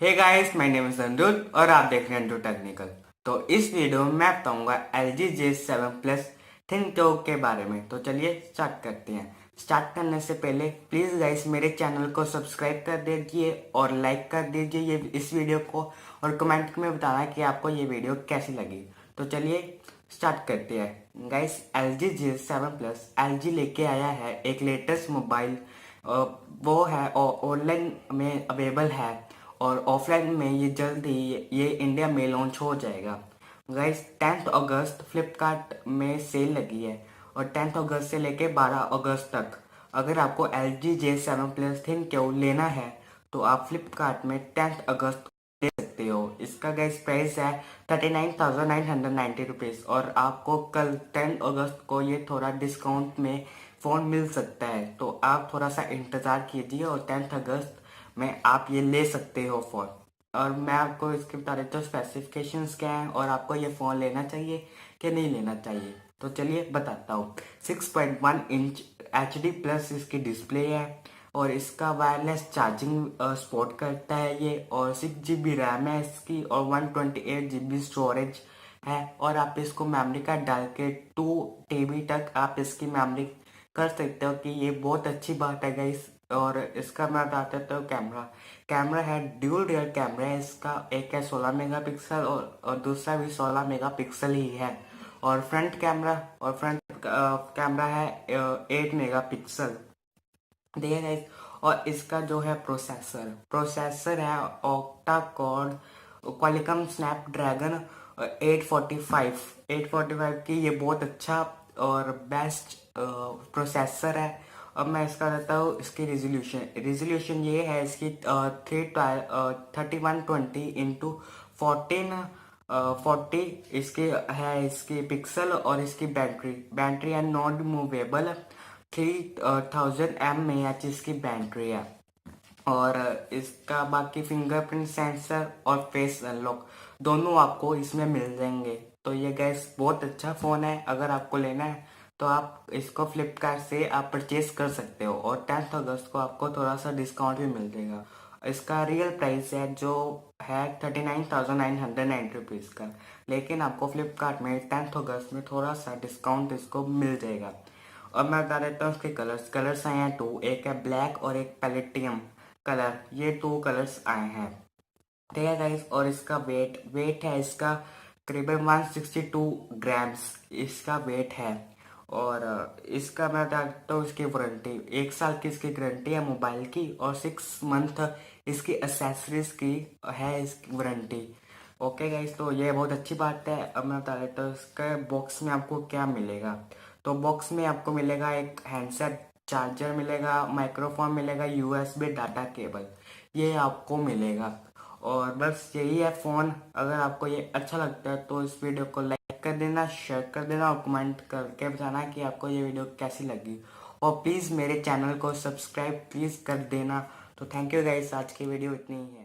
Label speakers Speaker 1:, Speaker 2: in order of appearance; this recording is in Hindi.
Speaker 1: Hey guys, my name is Aniruddh और आप देख रहे हैं अनिरुद्ध टेक्निकल। तो इस वीडियो में मैं बताऊंगा LG J7 Plus think to के बारे में। तो चलिए स्टार्ट करते हैं। स्टार्ट करने से पहले प्लीज गाइस मेरे चैनल को सब्सक्राइब कर दीजिए और लाइक कर दीजिए ये इस वीडियो को, और कमेंट में बताना कि आपको ये वीडियो कैसी लगी। तो चलिए स्टार्ट करते हैं। Guys LG J7 Plus LG लेके आया है एक लेटेस्ट मोबाइल। वो है ऑनलाइन में अवेलेबल है और ऑफलाइन में ये जल्द ही ये इंडिया में लॉन्च हो जाएगा। गाइस 10 अगस्त फ्लिपकार्ट में सेल लगी है और 10 अगस्त से लेके 12 अगस्त तक अगर आपको LG J7 Plus थिंक क्यों लेना है तो आप फ्लिपकार्ट में 10 अगस्त ले सकते हो। इसका गाइस प्राइस है 39,990 रुपीज़ और आपको कल 10 अगस्त को ये थोड़ा डिस्काउंट में फ़ोन मिल सकता है। तो आप थोड़ा सा इंतज़ार कीजिए और 10 अगस्त में आप ये ले सकते हो फ़ोन। और मैं आपको इसके बता देता हूँ स्पेसिफिकेशंस क्या हैं और आपको ये फ़ोन लेना चाहिए कि नहीं लेना चाहिए। तो चलिए बताता हूँ। 6.1 इंच HD प्लस इसकी डिस्प्ले है और इसका वायरलेस चार्जिंग सपोर्ट करता है ये, और 6 GB रैम है इसकी और 128 GB स्टोरेज है। और आप इसको मेमोरी कार्ड डाल के 2 TB तक आप इसकी मेमोरी कर सकते हो कि ये बहुत अच्छी बात है गाइस। और इसका मैं बताता तो कैमरा है ड्यूल रियर कैमरा है इसका। एक है 16 मेगापिक्सल और दूसरा भी 16 मेगापिक्सल ही है। और फ्रंट कैमरा है 8 मेगापिक्सल। देखिए गाइस, और इसका जो है प्रोसेसर है ऑक्टा कोर क्वालिकॉम स्नैपड्रैगन 845 की। ये बहुत अच्छा और बेस्ट प्रोसेसर है। अब मैं इसका देता हूँ इसकी रिजोल्यूशन ये है इसकी 3120 x 1440 इसके है इसकी पिक्सल। और इसकी बैटरी है नॉन रिमूवेबल 3000 mAh इसकी बैटरी है। और इसका बाकी फिंगरप्रिंट सेंसर और फेस अनलॉक दोनों आपको इसमें मिल जाएंगे। तो ये गैस बहुत अच्छा फ़ोन है। अगर आपको लेना है तो आप इसको फ्लिपकार्ट से आप परचेज कर सकते हो और 10 अगस्त को आपको थोड़ा सा डिस्काउंट भी मिल जाएगा। इसका रियल प्राइस है जो है 39,990 रुपीज़ का, लेकिन आपको फ्लिपकार्ट में 10 अगस्त में थोड़ा सा डिस्काउंट इसको मिल जाएगा। और मैं बता देता हूँ इसके कलर्स आए हैं 2, एक है ब्लैक और एक पैलेटियम कलर। ये 2 कलर्स आए हैं, ठीक है गाइस। और इसका वेट है इसका करीबन 162 ग्राम्स इसका वेट है। और इसका मैं बताता हूँ इसकी वारंटी 1 साल की इसकी गारंटी है मोबाइल की और 6 मंथ इसकी एसेसरीज की है इसकी वारंटी। ओके गाइस, तो ये बहुत अच्छी बात है। अब मैं बता देता हूँ इसके बॉक्स में आपको क्या मिलेगा। तो बॉक्स में आपको मिलेगा एक हैंडसेट चार्जर मिलेगा, माइक्रोफोन मिलेगा, USB डाटा केबल ये आपको मिलेगा। और बस यही है फ़ोन। अगर आपको ये अच्छा लगता है तो इस वीडियो को लाइक कर देना, शेयर कर देना और कमेंट करके बताना कि आपको ये वीडियो कैसी लगी। और प्लीज़ मेरे चैनल को सब्सक्राइब प्लीज़ कर देना। तो थैंक यू गाइस, आज की वीडियो इतनी ही है।